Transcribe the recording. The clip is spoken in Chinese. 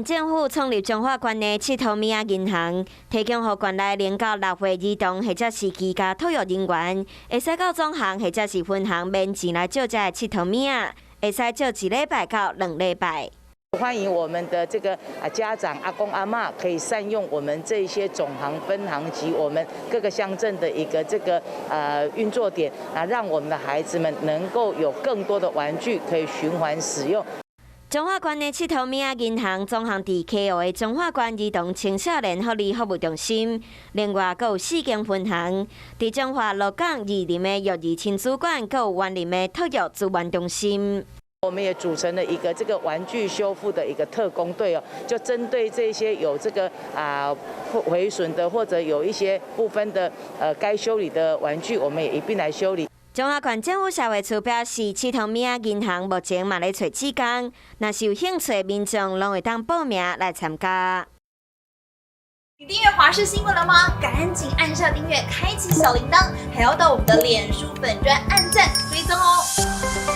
政府创立中华关的七头米亚银行，提供予县内0到6岁儿童或者是居家托育人员，会使到总行或者是分行免钱来借这个七头米亚，会使借1礼拜到2礼拜。欢迎我们的这个家长阿公阿嬷可以善用我们这些总行、分行及我们各个乡镇的一个这个运作点让我们的孩子们能够有更多的玩具可以循环使用。中华县的七头米亚银行总行伫KO的中华县儿童青少年福利服务中心，另外阁有4间分行，伫中华鹿港宜林的育儿亲子馆，阁有园林的托育资源中心。我们也组成了一个这个玩具修复的一个特工队哦，就针对这些有这个毁损的或者有一些部分的该修理的玩具，我们也一并来修理。中华县政府社会处表示，七头米亚银行目前嘛咧找志工，若是有兴趣的民众，拢会当报名来参加。你订阅华视新闻了吗？赶紧按下订阅，开启小铃铛，还要到我们的脸书粉专按赞追踪哦。